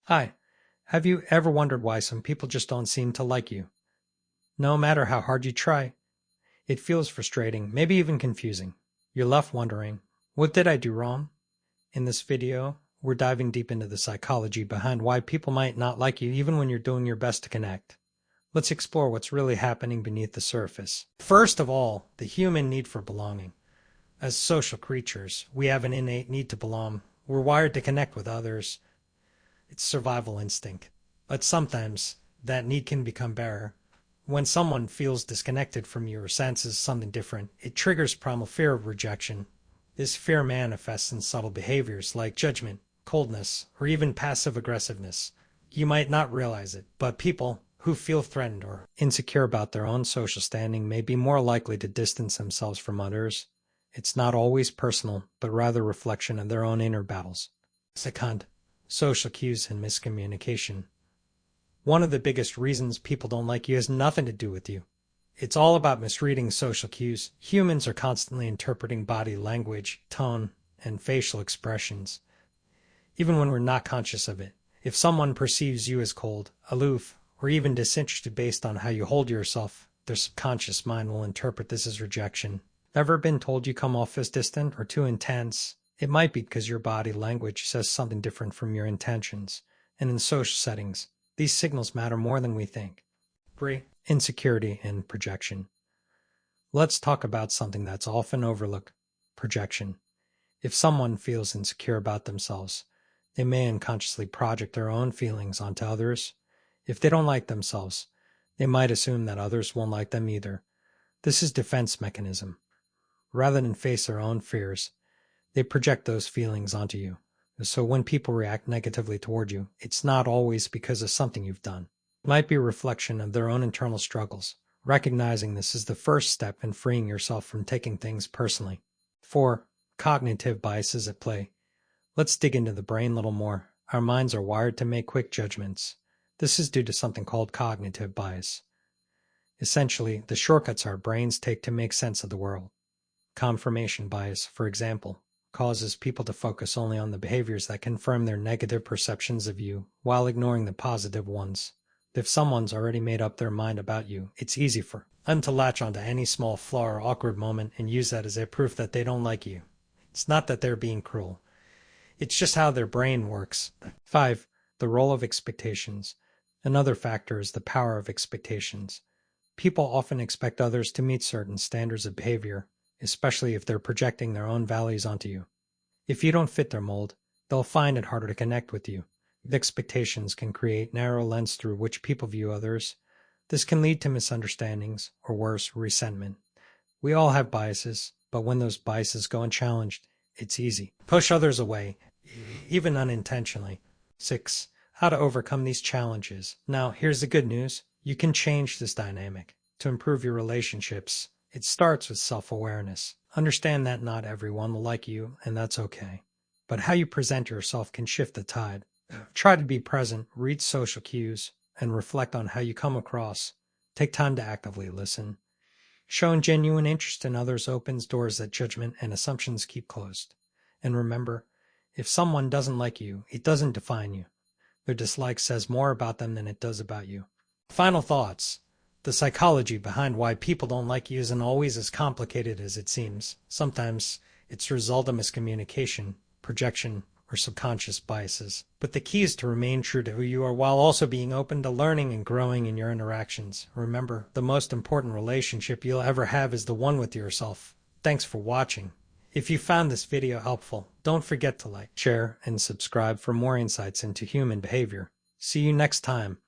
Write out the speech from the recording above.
Hi, have you ever wondered why some people just don't seem to like you? No matter how hard you try, it feels frustrating, maybe even confusing. You're left wondering, what did I do wrong? In this video, we're diving deep into the psychology behind why people might not like you even when you're doing your best to connect. Let's explore what's really happening beneath the surface. First of all, the human need for belonging. As social creatures, we have an innate need to belong. We're wired to connect with others. It's survival instinct. But sometimes that need can become barrier. When someone feels disconnected from you or senses something different, it triggers primal fear of rejection. This fear manifests in subtle behaviors like judgment, coldness, or even passive aggressiveness. You might not realize it, but people who feel threatened or insecure about their own social standing may be more likely to distance themselves from others. It's not always personal, but rather a reflection of their own inner battles. Second, social cues and miscommunication. One of the biggest reasons people don't like you has nothing to do with you. It's all about misreading social cues. Humans are constantly interpreting body language, tone, and facial expressions, even when we're not conscious of it. If someone perceives you as cold, aloof, or even disinterested based on how you hold yourself, their subconscious mind will interpret this as rejection. Ever been told you come off as distant or too intense? It might be because your body language says something different from your intentions. And in social settings, these signals matter more than we think. 3. Insecurity and projection. Let's talk about something that's often overlooked: projection. If someone feels insecure about themselves, they may unconsciously project their own feelings onto others. If they don't like themselves, they might assume that others won't like them either. This is a defense mechanism. Rather than face their own fears, they project those feelings onto you. So when people react negatively toward you, it's not always because of something you've done. It might be a reflection of their own internal struggles. Recognizing this is the first step in freeing yourself from taking things personally. 4. Cognitive biases at play. Let's dig into the brain a little more. Our minds are wired to make quick judgments. This is due to something called cognitive bias. Essentially, the shortcuts our brains take to make sense of the world. Confirmation bias, for example, causes people to focus only on the behaviors that confirm their negative perceptions of you while ignoring the positive ones. If someone's already made up their mind about you, it's easy for them to latch onto any small flaw or awkward moment and use that as a proof that they don't like you. It's not that they're being cruel. It's just how their brain works. 5. The role of expectations. Another factor is the power of expectations. People often expect others to meet certain standards of behavior, especially if they're projecting their own values onto you. If you don't fit their mold, they'll find it harder to connect with you. The expectations can create narrow lens through which people view others. This can lead to misunderstandings, or worse, resentment. We all have biases, but when those biases go unchallenged, it's easy. Push others away, even unintentionally. 6. How to overcome these challenges. Now, here's the good news. You can change this dynamic to improve your relationships. It starts with self-awareness. Understand that not everyone will like you, and that's okay. But how you present yourself can shift the tide. Try to be present, read social cues, and reflect on how you come across. Take time to actively listen. Showing genuine interest in others opens doors that judgment and assumptions keep closed. And remember, if someone doesn't like you, it doesn't define you. Their dislike says more about them than it does about you. Final thoughts. The psychology behind why people don't like you isn't always as complicated as it seems. Sometimes it's a result of miscommunication, projection, or subconscious biases. But the key is to remain true to who you are while also being open to learning and growing in your interactions. Remember, the most important relationship you'll ever have is the one with yourself. Thanks for watching. If you found this video helpful, don't forget to like, share, and subscribe for more insights into human behavior. See you next time.